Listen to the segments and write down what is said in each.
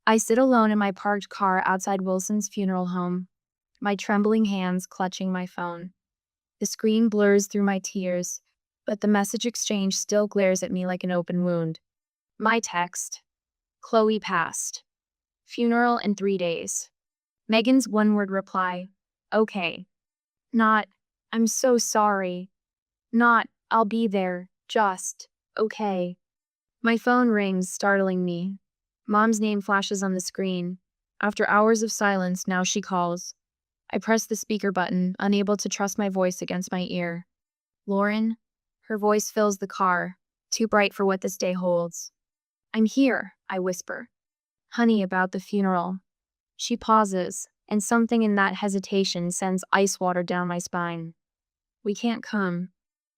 I sit alone in my parked car outside Wilson's funeral home, my trembling hands clutching my phone. The screen blurs through my tears, but the message exchange still glares at me like an open wound. My text: Chloe passed. Funeral in 3 days. Megan's one-word reply: okay. Not, I'm so sorry. Not, I'll be there. Just, okay. My phone rings, startling me. Mom's name flashes on the screen. After hours of silence, now she calls. I press the speaker button, unable to trust my voice against my ear. Lauren? Her voice fills the car, too bright for what this day holds. I'm here, I whisper. Honey, about the funeral. She pauses, and something in that hesitation sends ice water down my spine. We can't come.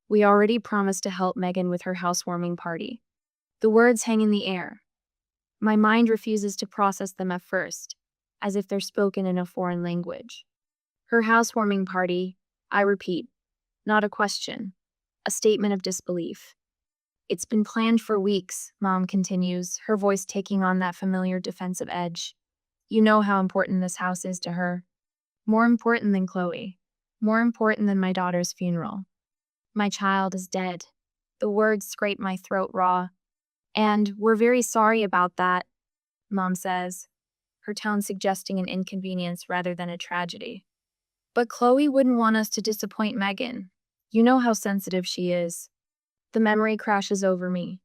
We already promised to help Megan with her housewarming party. The words hang in the air. My mind refuses to process them at first, as if they're spoken in a foreign language. Her housewarming party, I repeat, not a question, a statement of disbelief. It's been planned for weeks, Mom continues, her voice taking on that familiar defensive edge. You know how important this house is to her. More important than Chloe. More important than my daughter's funeral. My child is dead. The words scrape my throat raw. And we're very sorry about that, Mom says, her tone suggesting an inconvenience rather than a tragedy. But Chloe wouldn't want us to disappoint Megan. You know how sensitive she is. The memory crashes over me.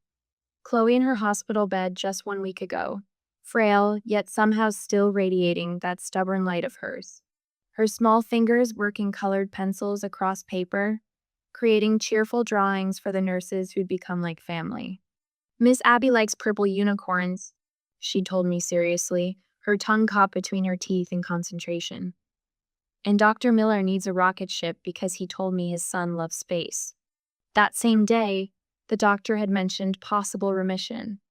Chloe in her hospital bed just 1 week ago, frail, yet somehow still radiating that stubborn light of hers. Her small fingers working colored pencils across paper, creating cheerful drawings for the nurses who'd become like family. Miss Abby likes purple unicorns, she told me seriously, her tongue caught between her teeth in concentration. And Dr. Miller needs a rocket ship because he told me his son loves space. That same day, the doctor had mentioned possible remission,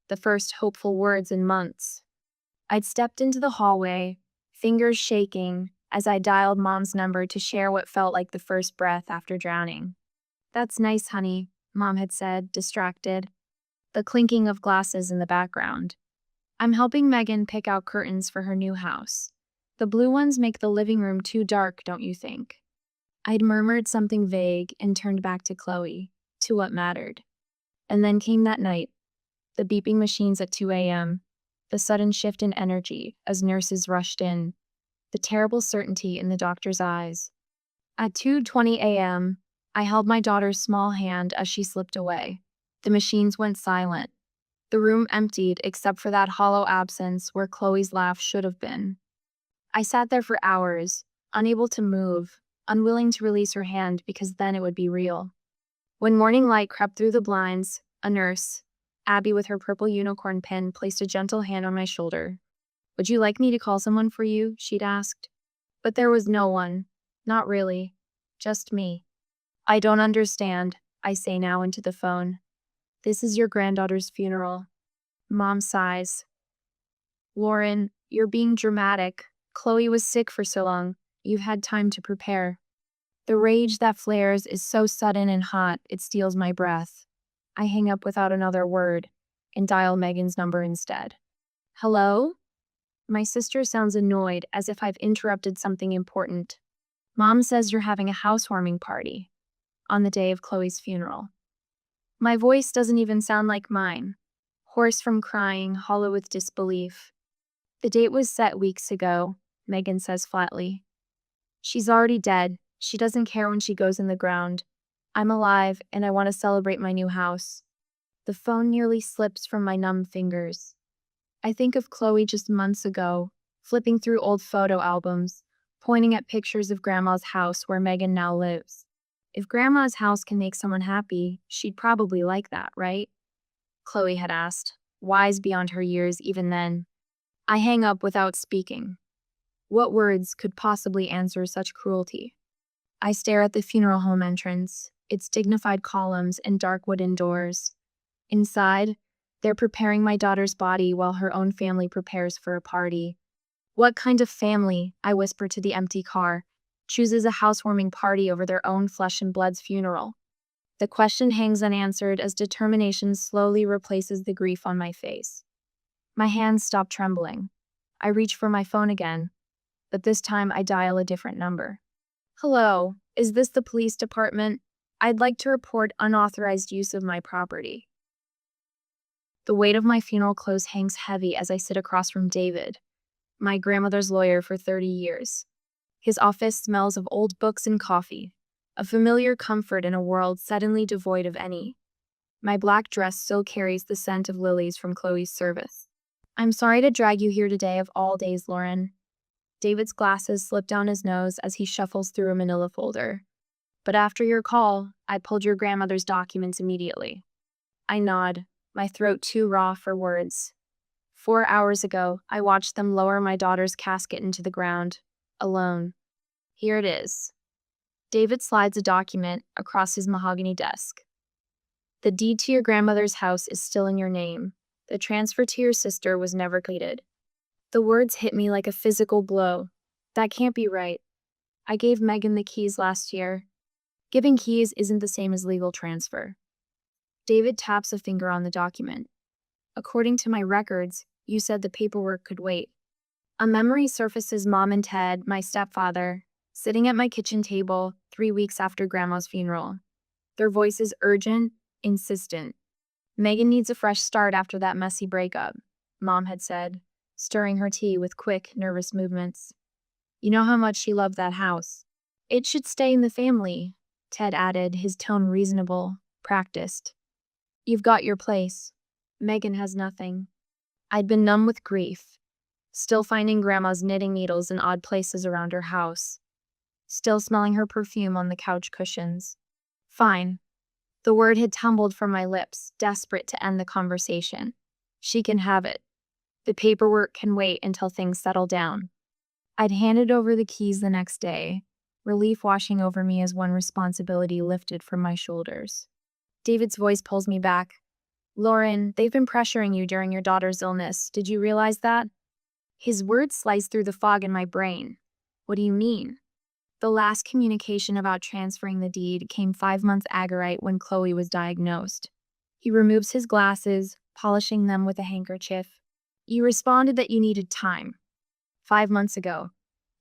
the first hopeful words in months. I'd stepped into the hallway, fingers shaking, as I dialed Mom's number to share what felt like the first breath after drowning. That's nice, honey, Mom had said, distracted. The clinking of glasses in the background. I'm helping Megan pick out curtains for her new house. The blue ones make the living room too dark, don't you think? I'd murmured something vague and turned back to Chloe, to what mattered. And then came that night. The beeping machines at 2 a.m., the sudden shift in energy as nurses rushed in, the terrible certainty in the doctor's eyes. At 2:20 a.m., I held my daughter's small hand as she slipped away. The machines went silent. The room emptied except for that hollow absence where Chloe's laugh should have been. I sat there for hours, unable to move, unwilling to release her hand because then it would be real. When morning light crept through the blinds, a nurse, Abby with her purple unicorn pin, placed a gentle hand on my shoulder. Would you like me to call someone for you? She'd asked. But there was no one. Not really. Just me. I don't understand, I say now into the phone. This is your granddaughter's funeral. Mom sighs. Lauren, you're being dramatic. Chloe was sick for so long. You've had time to prepare. The rage that flares is so sudden and hot, it steals my breath. I hang up without another word and dial Megan's number instead. Hello? My sister sounds annoyed, as if I've interrupted something important. Mom says you're having a housewarming party on the day of Chloe's funeral. My voice doesn't even sound like mine, hoarse from crying, hollow with disbelief. The date was set weeks ago, Megan says flatly. She's already dead. She doesn't care when she goes in the ground. I'm alive, and I want to celebrate my new house. The phone nearly slips from my numb fingers. I think of Chloe just months ago, flipping through old photo albums, pointing at pictures of Grandma's house where Megan now lives. If Grandma's house can make someone happy, she'd probably like that, right? Chloe had asked, wise beyond her years even then. I hang up without speaking. What words could possibly answer such cruelty? I stare at the funeral home entrance, its dignified columns and dark wooden doors. Inside, they're preparing my daughter's body while her own family prepares for a party. What kind of family, I whisper to the empty car, chooses a housewarming party over their own flesh and blood's funeral? The question hangs unanswered as determination slowly replaces the grief on my face. My hands stop trembling. I reach for my phone again, but this time I dial a different number. Hello, is this the police department? I'd like to report unauthorized use of my property. The weight of my funeral clothes hangs heavy as I sit across from David, my grandmother's lawyer for 30 years. His office smells of old books and coffee, a familiar comfort in a world suddenly devoid of any. My black dress still carries the scent of lilies from Chloe's service. I'm sorry to drag you here today of all days, Lauren. David's glasses slip down his nose as he shuffles through a manila folder. But after your call, I pulled your grandmother's documents immediately. I nod, my throat too raw for words. 4 hours ago, I watched them lower my daughter's casket into the ground, alone. Here it is. David slides a document across his mahogany desk. The deed to your grandmother's house is still in your name. The transfer to your sister was never completed. The words hit me like a physical blow. That can't be right. I gave Megan the keys last year. Giving keys isn't the same as legal transfer. David taps a finger on the document. According to my records, you said the paperwork could wait. A memory surfaces Mom and Ted, my stepfather, sitting at my kitchen table 3 weeks after Grandma's funeral. Their voices urgent, insistent. Megan needs a fresh start after that messy breakup, Mom had said, stirring her tea with quick, nervous movements. You know how much she loved that house. It should stay in the family, Ted added, his tone reasonable, practiced. You've got your place. Megan has nothing. I'd been numb with grief, still finding Grandma's knitting needles in odd places around her house, still smelling her perfume on the couch cushions. Fine. The word had tumbled from my lips, desperate to end the conversation. She can have it. The paperwork can wait until things settle down. I'd handed over the keys the next day, relief washing over me as one responsibility lifted from my shoulders. David's voice pulls me back. Lauren, they've been pressuring you during your daughter's illness. Did you realize that? His words sliced through the fog in my brain. What do you mean? The last communication about transferring the deed came 5 months ago when Chloe was diagnosed. He removes his glasses, polishing them with a handkerchief. You responded that you needed time. 5 months ago,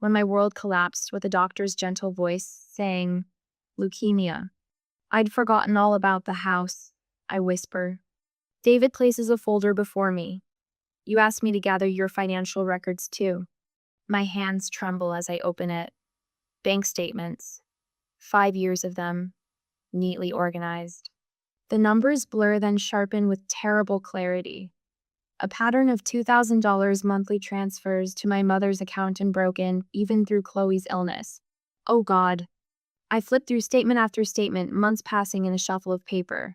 when my world collapsed with a doctor's gentle voice saying, leukemia. I'd forgotten all about the house, I whisper. David places a folder before me. You asked me to gather your financial records too. My hands tremble as I open it. Bank statements. 5 years of them, neatly organized. The numbers blur then sharpen with terrible clarity. A pattern of $2,000 monthly transfers to my mother's account unbroken, even through Chloe's illness. Oh God. I flip through statement after statement, months passing in a shuffle of paper.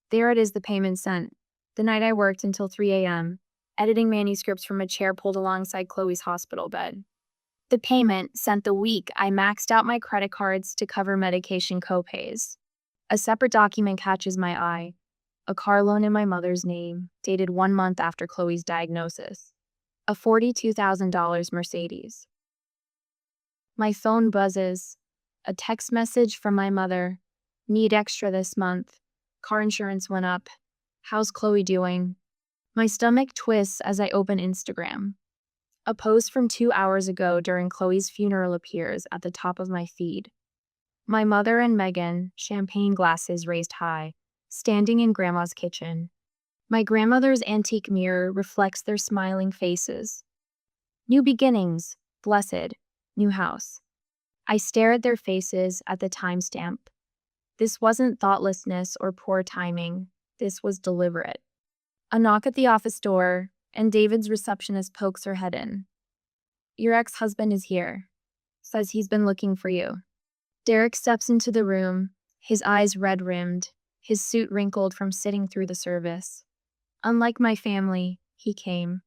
There it is, the payment sent. The night I worked until 3 a.m., editing manuscripts from a chair pulled alongside Chloe's hospital bed. The payment sent the week I maxed out my credit cards to cover medication copays. A separate document catches my eye. A car loan in my mother's name, dated 1 month after Chloe's diagnosis. A $42,000 Mercedes. My phone buzzes. A text message from my mother. Need extra this month. Car insurance went up. How's Chloe doing? My stomach twists as I open Instagram. A post from 2 hours ago during Chloe's funeral appears at the top of my feed. My mother and Megan, champagne glasses raised high, standing in Grandma's kitchen. My grandmother's antique mirror reflects their smiling faces. New beginnings, blessed, new house. I stare at their faces at the timestamp. This wasn't thoughtlessness or poor timing. This was deliberate. A knock at the office door, and David's receptionist pokes her head in. Your ex-husband is here. Says he's been looking for you. Derek steps into the room, his eyes red-rimmed, his suit wrinkled from sitting through the service. Unlike my family, he came.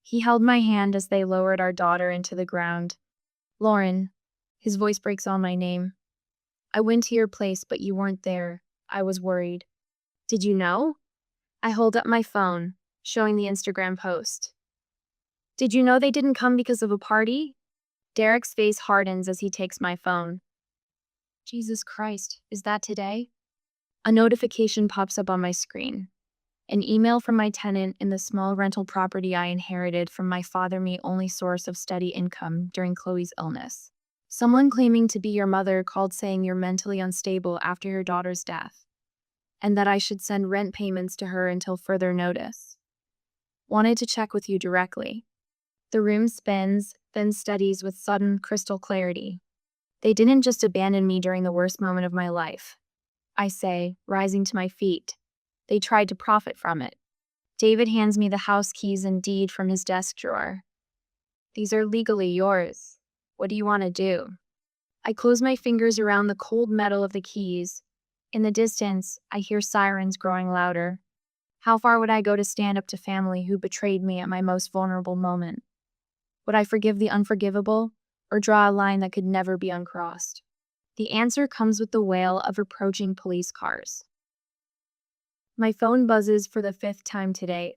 He held my hand as they lowered our daughter into the ground. Lauren, his voice breaks on my name. I went to your place, but you weren't there. I was worried. Did you know? I hold up my phone, showing the Instagram post. Did you know they didn't come because of a party? Derek's face hardens as he takes my phone. Jesus Christ, is that today? A notification pops up on my screen. An email from my tenant in the small rental property I inherited from my father, my only source of steady income during Chloe's illness. Someone claiming to be your mother called saying you're mentally unstable after your daughter's death, and that I should send rent payments to her until further notice. Wanted to check with you directly. The room spins, then steadies with sudden crystal clarity. They didn't just abandon me during the worst moment of my life, I say, rising to my feet. They tried to profit from it. David hands me the house keys and deed from his desk drawer. These are legally yours. What do you want to do? I close my fingers around the cold metal of the keys. In the distance, I hear sirens growing louder. How far would I go to stand up to family who betrayed me at my most vulnerable moment? Would I forgive the unforgivable, or draw a line that could never be uncrossed? The answer comes with the wail of approaching police cars. My phone buzzes for the 5th time today.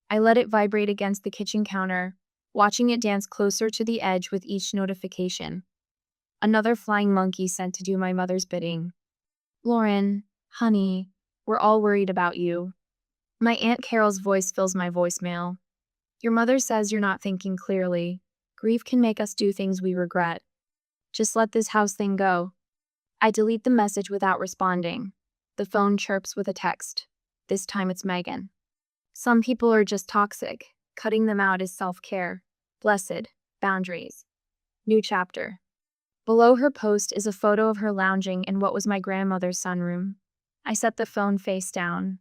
I let it vibrate against the kitchen counter, watching it dance closer to the edge with each notification. Another flying monkey sent to do my mother's bidding. Lauren, honey, we're all worried about you. My Aunt Carol's voice fills my voicemail. Your mother says you're not thinking clearly. Grief can make us do things we regret. Just let this house thing go. I delete the message without responding. The phone chirps with a text. This time it's Megan. Some people are just toxic. Cutting them out is self-care. Blessed. Boundaries. New chapter. Below her post is a photo of her lounging in what was my grandmother's sunroom. I set the phone face down.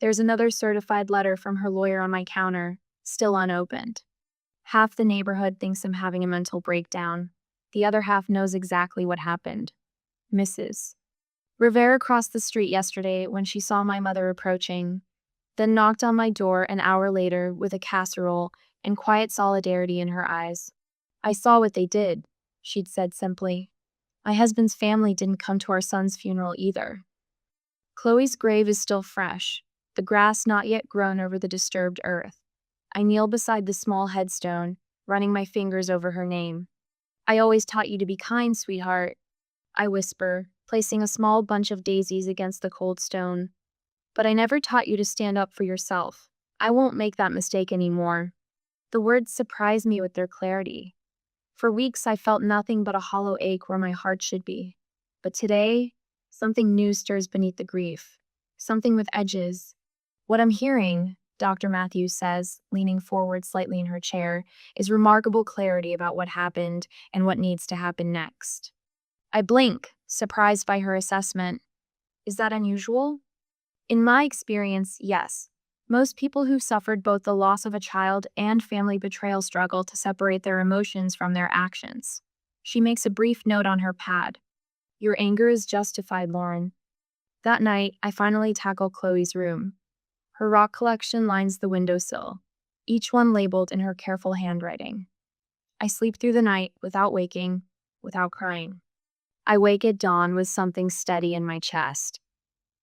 There's another certified letter from her lawyer on my counter, still unopened. Half the neighborhood thinks I'm having a mental breakdown. The other half knows exactly what happened. Mrs. Rivera crossed the street yesterday when she saw my mother approaching, then knocked on my door an hour later with a casserole and quiet solidarity in her eyes. I saw what they did, she'd said simply. My husband's family didn't come to our son's funeral either. Chloe's grave is still fresh, the grass not yet grown over the disturbed earth. I kneel beside the small headstone, running my fingers over her name. I always taught you to be kind, sweetheart, I whisper, placing a small bunch of daisies against the cold stone. But I never taught you to stand up for yourself. I won't make that mistake anymore. The words surprised me with their clarity. For weeks I felt nothing but a hollow ache where my heart should be. But today, something new stirs beneath the grief. Something with edges. What I'm hearing, Dr. Matthews says, leaning forward slightly in her chair, is remarkable clarity about what happened and what needs to happen next. I blink, surprised by her assessment. Is that unusual? In my experience, yes. Most people who suffered both the loss of a child and family betrayal struggle to separate their emotions from their actions. She makes a brief note on her pad. Your anger is justified, Lauren. That night, I finally tackle Chloe's room. Her rock collection lines the windowsill, each one labeled in her careful handwriting. I sleep through the night without waking, without crying. I wake at dawn with something steady in my chest.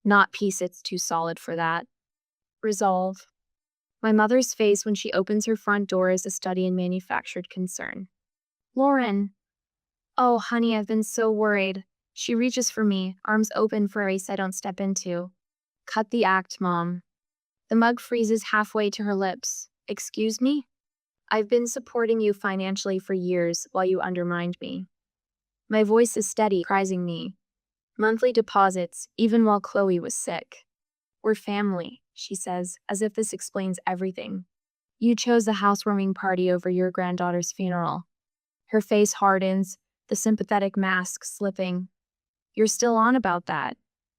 Not peace, it's too solid for that. Resolve. My mother's face when she opens her front door is a study in manufactured concern. Lauren. Oh, honey, I've been so worried. She reaches for me, arms open for a race I don't step into. Cut the act, Mom. The mug freezes halfway to her lips. Excuse me? I've been supporting you financially for years while you undermined me. My voice is steady, prizing me. Monthly deposits, even while Chloe was sick. We're family, she says, as if this explains everything. You chose the housewarming party over your granddaughter's funeral. Her face hardens, the sympathetic mask slipping. You're still on about that.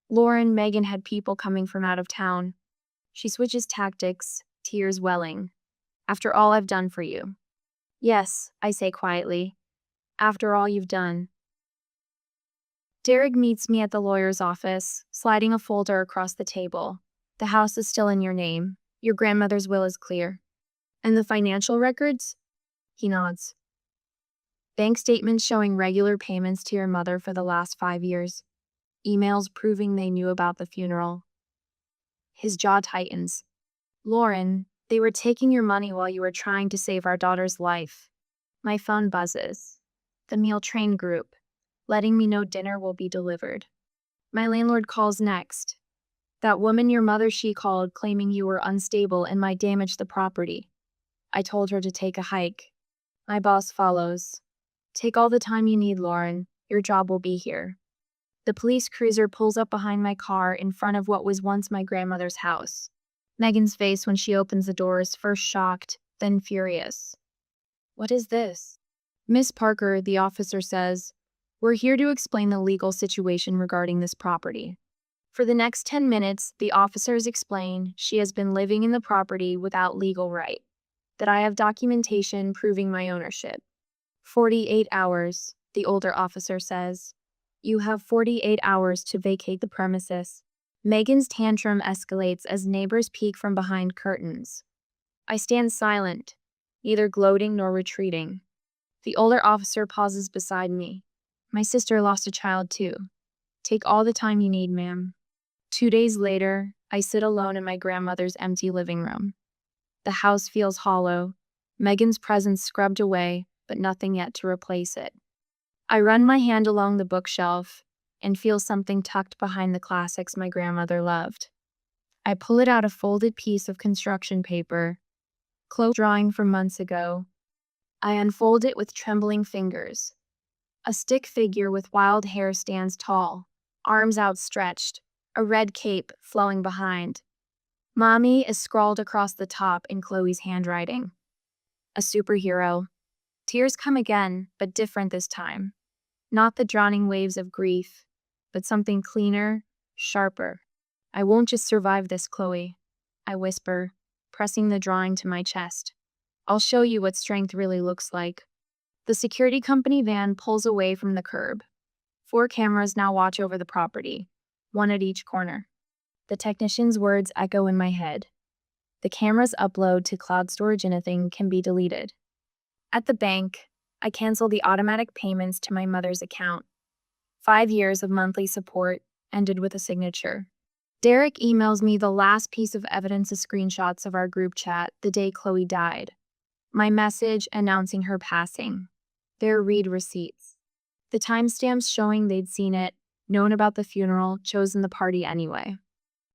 Lauren, Megan had people coming from out of town. She switches tactics, tears welling. After all I've done for you. Yes, I say quietly. After all you've done. Derek meets me at the lawyer's office, sliding a folder across the table. The house is still in your name. Your grandmother's will is clear. And the financial records? He nods. Bank statements showing regular payments to your mother for the last 5 years. Emails proving they knew about the funeral. His jaw tightens. Lauren, they were taking your money while you were trying to save our daughter's life. My phone buzzes. The meal train group, letting me know dinner will be delivered. My landlord calls next. That woman your mother, she called, claiming you were unstable and might damage the property. I told her to take a hike. My boss follows. Take all the time you need, Lauren. Your job will be here. The police cruiser pulls up behind my car in front of what was once my grandmother's house. Megan's face when she opens the door is first shocked, then furious. What is this? Miss Parker, the officer says, we're here to explain the legal situation regarding this property. For the next 10 minutes, the officers explain she has been living in the property without legal right, that I have documentation proving my ownership. 48 hours, the older officer says. You have 48 hours to vacate the premises. Megan's tantrum escalates as neighbors peek from behind curtains. I stand silent, neither gloating nor retreating. The older officer pauses beside me. My sister lost a child too. Take all the time you need, ma'am. 2 days later, I sit alone in my grandmother's empty living room. The house feels hollow, Megan's presence scrubbed away, but nothing yet to replace it. I run my hand along the bookshelf and feel something tucked behind the classics my grandmother loved. I pull it out, a folded piece of construction paper, close drawing from months ago. I unfold it with trembling fingers. A stick figure with wild hair stands tall, arms outstretched, a red cape flowing behind. Mommy is scrawled across the top in Chloe's handwriting. A superhero. Tears come again, but different this time. Not the drowning waves of grief, but something cleaner, sharper. I won't just survive this, Chloe, I whisper, pressing the drawing to my chest. I'll show you what strength really looks like. The security company van pulls away from the curb. 4 cameras now watch over the property, one at each corner. The technician's words echo in my head. The cameras upload to cloud storage, anything can be deleted. At the bank, I cancel the automatic payments to my mother's account. 5 years of monthly support ended with a signature. Derek emails me the last piece of evidence, of screenshots of our group chat the day Chloe died. My message announcing her passing. Their read receipts. The timestamps showing they'd seen it, known about the funeral, chosen the party anyway.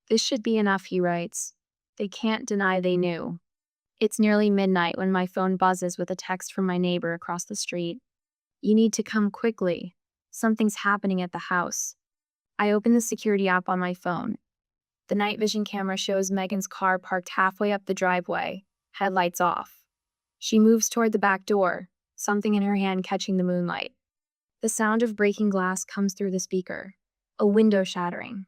This should be enough, he writes. They can't deny they knew. It's nearly midnight when my phone buzzes with a text from my neighbor across the street. You need to come quickly. Something's happening at the house. I open the security app on my phone. The night vision camera shows Megan's car parked halfway up the driveway, headlights off. She moves toward the back door, something in her hand catching the moonlight. The sound of breaking glass comes through the speaker, a window shattering.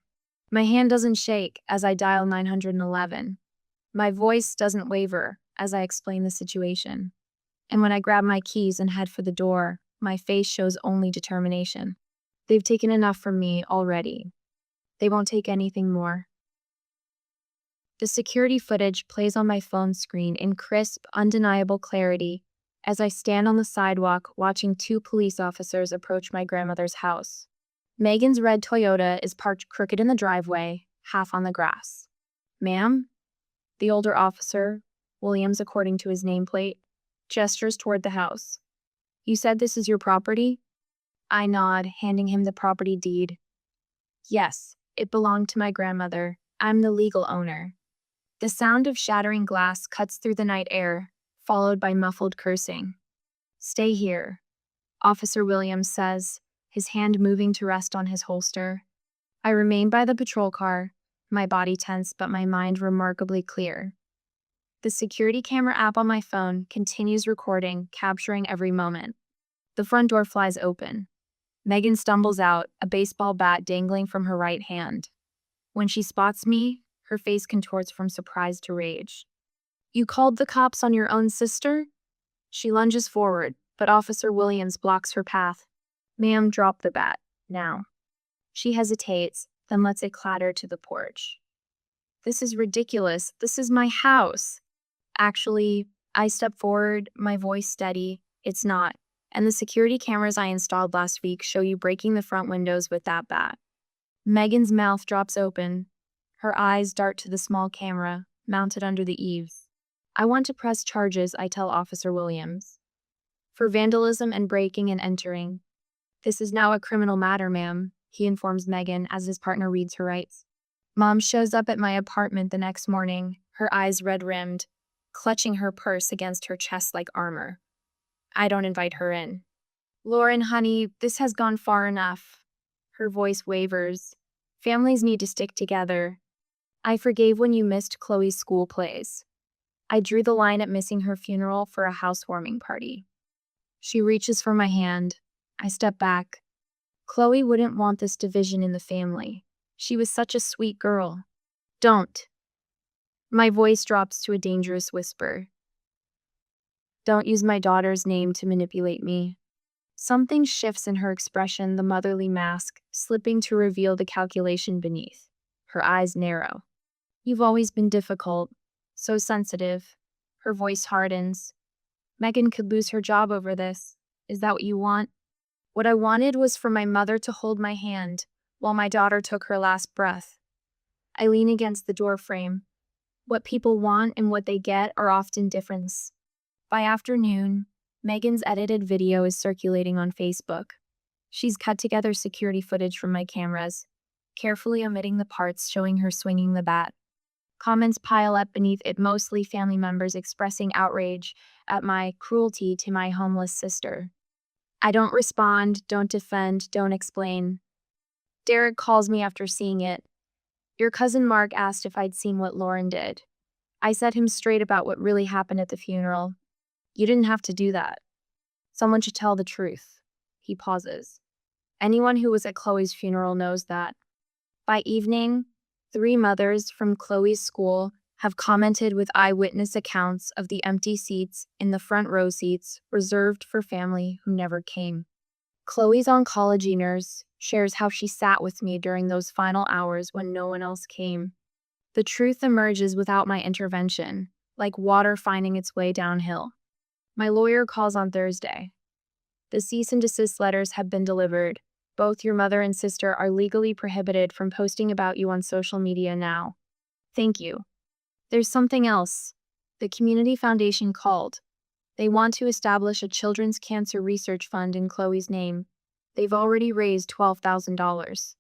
My hand doesn't shake as I dial 911. My voice doesn't waver as I explain the situation. And when I grab my keys and head for the door, my face shows only determination. They've taken enough from me already. They won't take anything more. The security footage plays on my phone screen in crisp, undeniable clarity as I stand on the sidewalk watching 2 police officers approach my grandmother's house. Megan's red Toyota is parked crooked in the driveway, half on the grass. Ma'am? The older officer, Williams according to his nameplate, gestures toward the house. You said this is your property? I nod, handing him the property deed. Yes, it belonged to my grandmother. I'm the legal owner. The sound of shattering glass cuts through the night air, followed by muffled cursing. Stay here, Officer Williams says, his hand moving to rest on his holster. I remain by the patrol car, my body tense but my mind remarkably clear. The security camera app on my phone continues recording, capturing every moment. The front door flies open. Megan stumbles out, a baseball bat dangling from her right hand. When she spots me, her face contorts from surprise to rage. You called the cops on your own sister? She lunges forward, but Officer Williams blocks her path. Ma'am, drop the bat, now. She hesitates, then lets it clatter to the porch. This is ridiculous. This is my house. Actually, I step forward, my voice steady. It's not. And the security cameras I installed last week show you breaking the front windows with that bat. Megan's mouth drops open. Her eyes dart to the small camera, mounted under the eaves. I want to press charges, I tell Officer Williams. For vandalism and breaking and entering. This is now a criminal matter, ma'am, he informs Megan as his partner reads her rights. Mom shows up at my apartment the next morning, her eyes red-rimmed, clutching her purse against her chest like armor. I don't invite her in. Lauren, honey, this has gone far enough. Her voice wavers. Families need to stick together. I forgave when you missed Chloe's school plays. I drew the line at missing her funeral for a housewarming party. She reaches for my hand. I step back. Chloe wouldn't want this division in the family. She was such a sweet girl. Don't. My voice drops to a dangerous whisper. Don't use my daughter's name to manipulate me. Something shifts in her expression, the motherly mask, slipping to reveal the calculation beneath. Her eyes narrow. You've always been difficult, so sensitive. Her voice hardens. Megan could lose her job over this. Is that what you want? What I wanted was for my mother to hold my hand while my daughter took her last breath. I lean against the doorframe. What people want and what they get are often different. By afternoon, Megan's edited video is circulating on Facebook. She's cut together security footage from my cameras, carefully omitting the parts showing her swinging the bat. Comments pile up beneath it, mostly family members expressing outrage at my cruelty to my homeless sister. I don't respond, don't defend, don't explain. Derek calls me after seeing it. Your cousin Mark asked if I'd seen what Lauren did. I set him straight about what really happened at the funeral. You didn't have to do that. Someone should tell the truth. He pauses. Anyone who was at Chloe's funeral knows that. By evening, 3 mothers from Chloe's school have commented with eyewitness accounts of the empty seats in the front row seats reserved for family who never came. Chloe's oncology nurse shares how she sat with me during those final hours when no one else came. The truth emerges without my intervention, like water finding its way downhill. My lawyer calls on Thursday. The cease and desist letters have been delivered. Both your mother and sister are legally prohibited from posting about you on social media now. Thank you. There's something else. The Community Foundation called. They want to establish a children's cancer research fund in Chloe's name. They've already raised $12,000.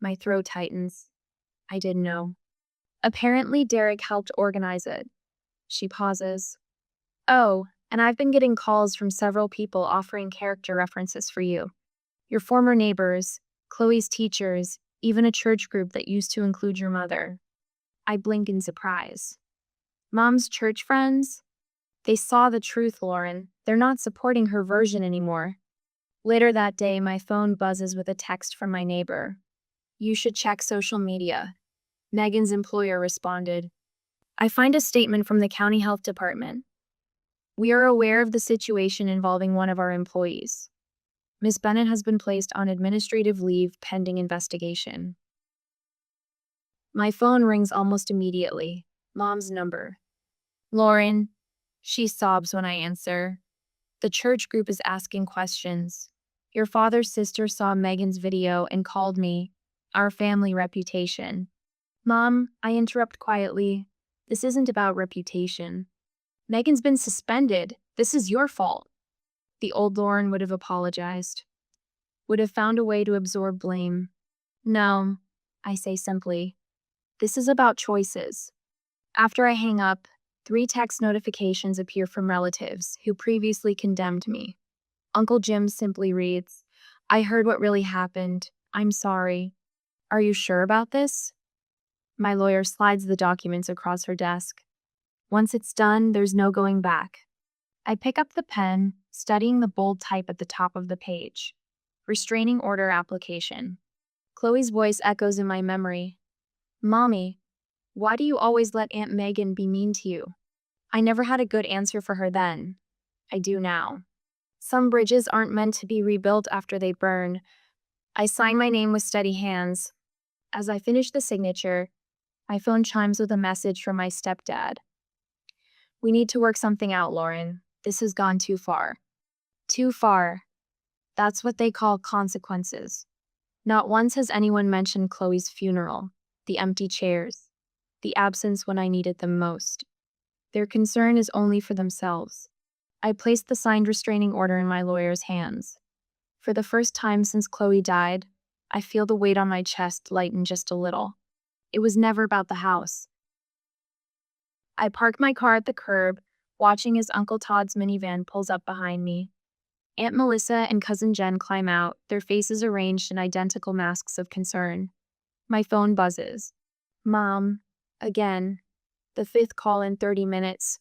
My throat tightens. I didn't know. Apparently, Derek helped organize it. She pauses. Oh, and I've been getting calls from several people offering character references for you. Your former neighbors, Chloe's teachers, even a church group that used to include your mother. I blink in surprise. Mom's church friends? They saw the truth, Lauren. They're not supporting her version anymore. Later that day, my phone buzzes with a text from my neighbor. You should check social media. Megan's employer responded. I find a statement from the county health department. We are aware of the situation involving one of our employees. Ms. Bennett has been placed on administrative leave pending investigation. My phone rings almost immediately. Mom's number. Lauren. She sobs when I answer. The church group is asking questions. Your father's sister saw Megan's video and called me. Our family reputation. Mom, I interrupt quietly. This isn't about reputation. Megan's been suspended. This is your fault. The old Lauren would have apologized. Would have found a way to absorb blame. No, I say simply. This is about choices. After I hang up, 3 text notifications appear from relatives who previously condemned me. Uncle Jim simply reads, I heard what really happened. I'm sorry. Are you sure about this? My lawyer slides the documents across her desk. Once it's done, there's no going back. I pick up the pen, studying the bold type at the top of the page. Restraining order application. Chloe's voice echoes in my memory. Mommy, why do you always let Aunt Megan be mean to you? I never had a good answer for her then. I do now. Some bridges aren't meant to be rebuilt after they burn. I sign my name with steady hands. As I finish the signature, my phone chimes with a message from my stepdad. We need to work something out, Lauren. This has gone too far. Too far. That's what they call consequences. Not once has anyone mentioned Chloe's funeral, the empty chairs, the absence when I needed them most. Their concern is only for themselves. I placed the signed restraining order in my lawyer's hands. For the first time since Chloe died, I feel the weight on my chest lighten just a little. It was never about the house. I park my car at the curb, watching as Uncle Todd's minivan pulls up behind me. Aunt Melissa and Cousin Jen climb out, their faces arranged in identical masks of concern. My phone buzzes. Mom. Again. The fifth call in 30 minutes.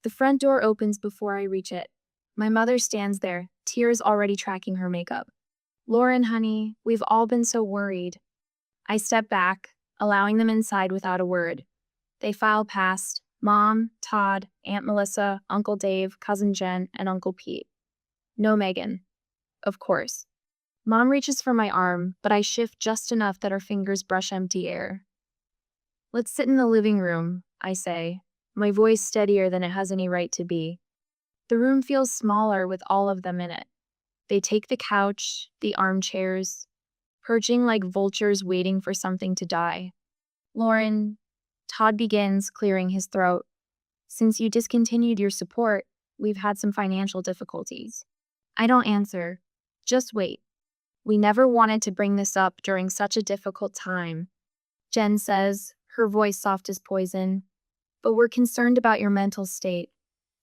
The front door opens before I reach it. My mother stands there, tears already tracking her makeup. Lauren, honey, we've all been so worried. I step back, allowing them inside without a word. They file past Mom, Todd, Aunt Melissa, Uncle Dave, Cousin Jen, and Uncle Pete. No Megan. Of course. Mom reaches for my arm, but I shift just enough that her fingers brush empty air. Let's sit in the living room, I say, my voice steadier than it has any right to be. The room feels smaller with all of them in it. They take the couch, the armchairs, perching like vultures waiting for something to die. Lauren, Todd begins, clearing his throat. Since you discontinued your support, we've had some financial difficulties. I don't answer. Just wait. We never wanted to bring this up during such a difficult time. Jen says, her voice soft as poison. But we're concerned about your mental state.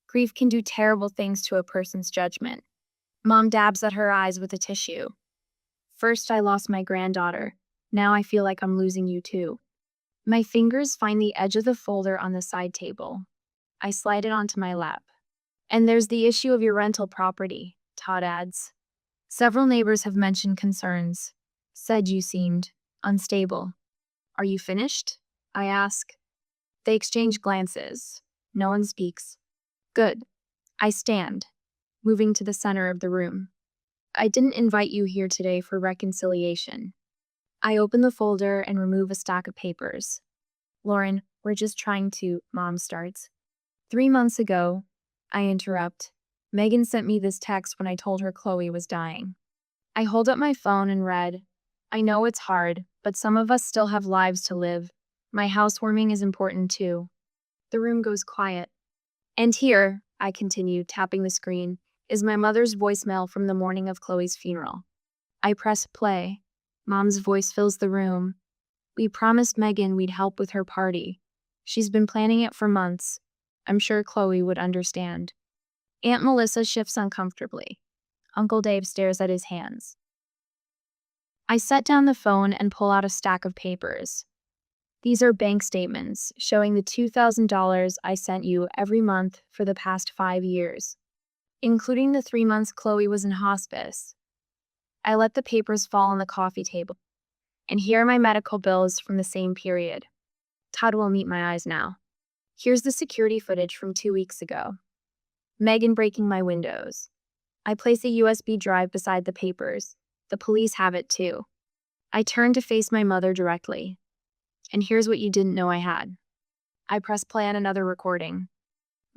Grief can do terrible things to a person's judgment. Mom dabs at her eyes with a tissue. First, I lost my granddaughter. Now I feel like I'm losing you too. My fingers find the edge of the folder on the side table. I slide it onto my lap. And there's the issue of your rental property, Todd adds. Several neighbors have mentioned concerns. Said you seemed unstable. Are you finished? I ask. They exchange glances. No one speaks. Good. I stand, moving to the center of the room. I didn't invite you here today for reconciliation. I open the folder and remove a stack of papers. Lauren, we're just trying to, Mom starts. 3 months ago, I interrupt. Megan sent me this text when I told her Chloe was dying. I hold up my phone and read, I know it's hard, but some of us still have lives to live. My housewarming is important too. The room goes quiet. And here, I continue, tapping the screen, is my mother's voicemail from the morning of Chloe's funeral. I press play. Mom's voice fills the room. We promised Megan we'd help with her party. She's been planning it for months. I'm sure Chloe would understand. Aunt Melissa shifts uncomfortably. Uncle Dave stares at his hands. I set down the phone and pull out a stack of papers. These are bank statements showing the $2,000 I sent you every month for the past 5 years, including the 3 months Chloe was in hospice. I let the papers fall on the coffee table. And here are my medical bills from the same period. Todd will meet my eyes now. Here's the security footage from 2 weeks ago. Megan breaking my windows. I place a USB drive beside the papers. The police have it too. I turn to face my mother directly. And here's what you didn't know I had. I press play on another recording.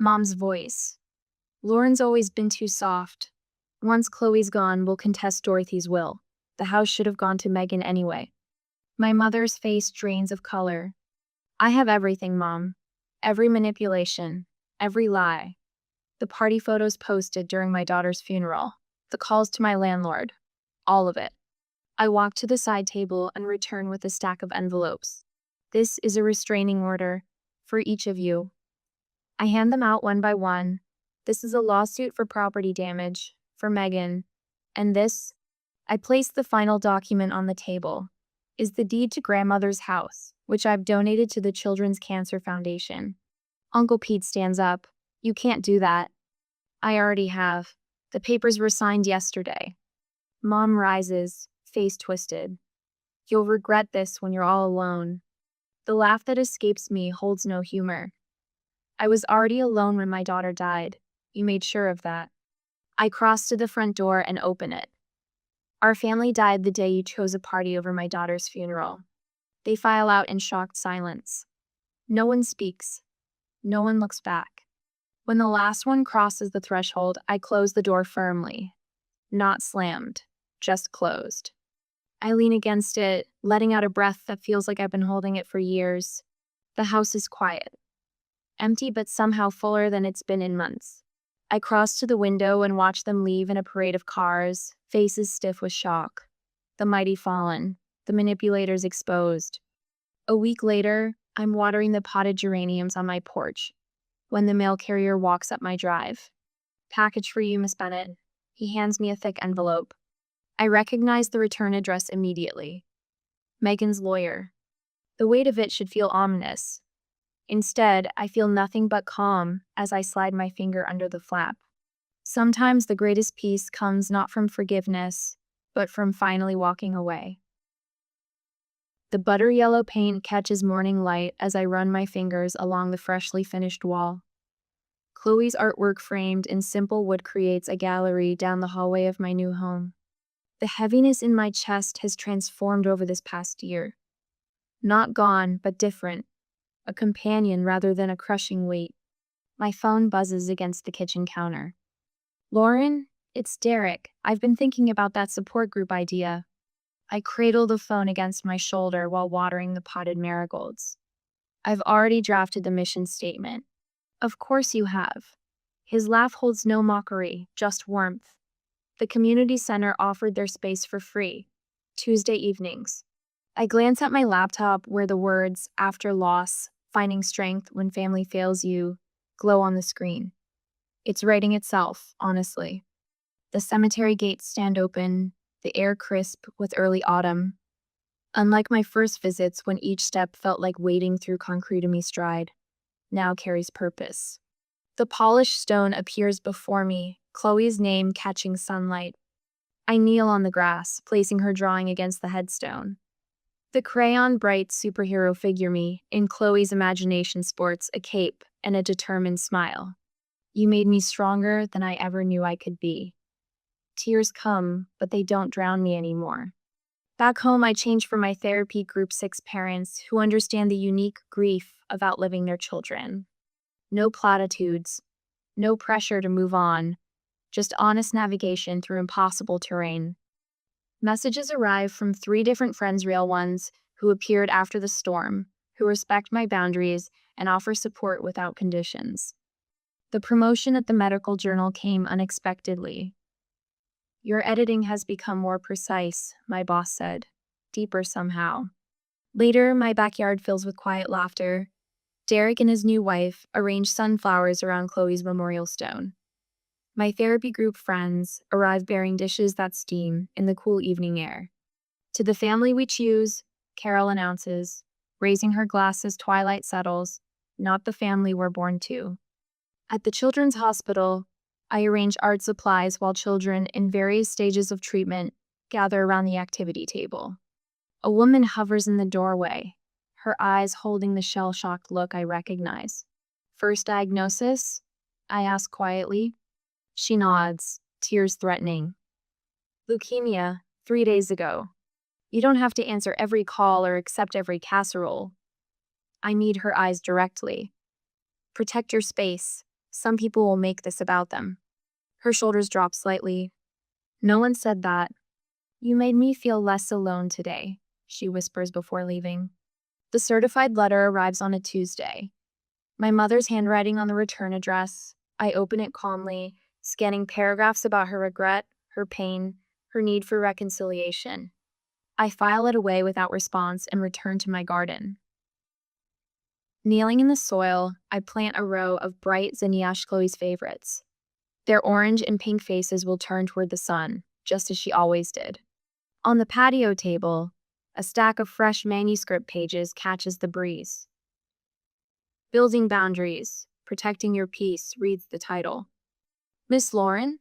Mom's voice. Lauren's always been too soft. Once Chloe's gone, we'll contest Dorothy's will. The house should have gone to Megan anyway. My mother's face drains of color. I have everything, Mom. Every manipulation. Every lie. The party photos posted during my daughter's funeral. The calls to my landlord. All of it. I walk to the side table and return with a stack of envelopes. This is a restraining order for each of you. I hand them out one by one. This is a lawsuit for property damage for Megan. And this, I place the final document on the table, is the deed to grandmother's house, which I've donated to the Children's Cancer Foundation. Uncle Pete stands up. You can't do that. I already have. The papers were signed yesterday. Mom rises, face twisted. You'll regret this when you're all alone. The laugh that escapes me holds no humor. I was already alone when my daughter died. You made sure of that. I cross to the front door and open it. Our family died the day you chose a party over my daughter's funeral. They file out in shocked silence. No one speaks. No one looks back. When the last one crosses the threshold, I close the door firmly. Not slammed, just closed. I lean against it, letting out a breath that feels like I've been holding it for years. The house is quiet. Empty but somehow fuller than it's been in months. I cross to the window and watch them leave in a parade of cars, faces stiff with shock. The mighty fallen, the manipulators exposed. A week later, I'm watering the potted geraniums on my porch when the mail carrier walks up my drive. Package for you, Miss Bennett. He hands me a thick envelope. I recognize the return address immediately. Megan's lawyer. The weight of it should feel ominous. Instead, I feel nothing but calm as I slide my finger under the flap. Sometimes the greatest peace comes not from forgiveness, but from finally walking away. The butter yellow paint catches morning light as I run my fingers along the freshly finished wall. Chloe's artwork framed in simple wood creates a gallery down the hallway of my new home. The heaviness in my chest has transformed over this past year. Not gone, but different. A companion rather than a crushing weight. My phone buzzes against the kitchen counter. Lauren, it's Derek. I've been thinking about that support group idea. I cradle the phone against my shoulder while watering the potted marigolds. I've already drafted the mission statement. Of course you have. His laugh holds no mockery, just warmth. The community center offered their space for free. Tuesday evenings. I glance at my laptop where the words, after loss, finding strength when family fails you, glow on the screen. It's writing itself, honestly. The cemetery gates stand open, the air crisp with early autumn. Unlike my first visits when each step felt like wading through concrete in me stride, now carries purpose. The polished stone appears before me, Chloe's name catching sunlight. I kneel on the grass, placing her drawing against the headstone. The crayon bright superhero figure me, in Chloe's imagination sports a cape and a determined smile. You made me stronger than I ever knew I could be. Tears come, but they don't drown me anymore. Back home, I change for my therapy group 6 parents who understand the unique grief of outliving their children. No platitudes, no pressure to move on, just honest navigation through impossible terrain. Messages arrive from 3 different friends, real ones, who appeared after the storm, who respect my boundaries and offer support without conditions. The promotion at the medical journal came unexpectedly. Your editing has become more precise, my boss said, deeper somehow. Later, my backyard fills with quiet laughter. Derek and his new wife arrange sunflowers around Chloe's memorial stone. My therapy group friends arrive bearing dishes that steam in the cool evening air. To the family we choose, Carol announces, raising her glass as twilight settles, not the family we're born to. At the children's hospital, I arrange art supplies while children in various stages of treatment gather around the activity table. A woman hovers in the doorway, her eyes holding the shell-shocked look I recognize. First diagnosis? I ask quietly. She nods, tears threatening. Leukemia, 3 days ago. You don't have to answer every call or accept every casserole. I meet her eyes directly. Protect your space. Some people will make this about them. Her shoulders drop slightly. No one said that. You made me feel less alone today, she whispers before leaving. The certified letter arrives on a Tuesday. My mother's handwriting on the return address. I open it calmly, scanning paragraphs about her regret, her pain, her need for reconciliation. I file it away without response and return to my garden. Kneeling in the soil, I plant a row of bright zinnias, Chloe's favorites. Their orange and pink faces will turn toward the sun, just as she always did. On the patio table, a stack of fresh manuscript pages catches the breeze. Building Boundaries, Protecting Your Peace reads the title. Miss Lauren?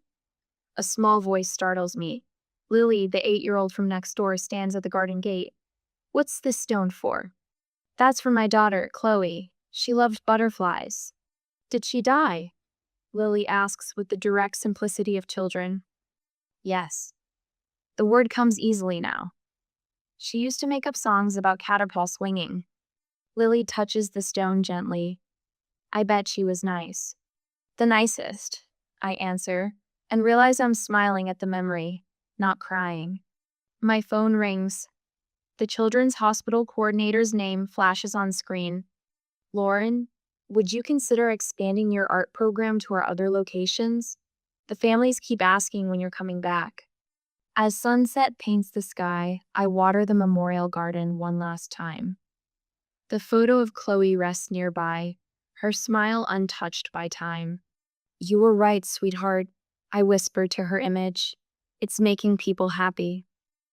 A small voice startles me. Lily, the 8-year-old from next door, stands at the garden gate. What's this stone for? That's for my daughter, Chloe. She loved butterflies. Did she die? Lily asks with the direct simplicity of children. Yes. The word comes easily now. She used to make up songs about caterpillar swinging. Lily touches the stone gently. I bet she was nice. The nicest, I answer, and realize I'm smiling at the memory, not crying. My phone rings. The children's hospital coordinator's name flashes on screen. Lauren, would you consider expanding your art program to our other locations? The families keep asking when you're coming back. As sunset paints the sky, I water the memorial garden one last time. The photo of Chloe rests nearby, her smile untouched by time. You were right, sweetheart, I whispered to her image. It's making people happy.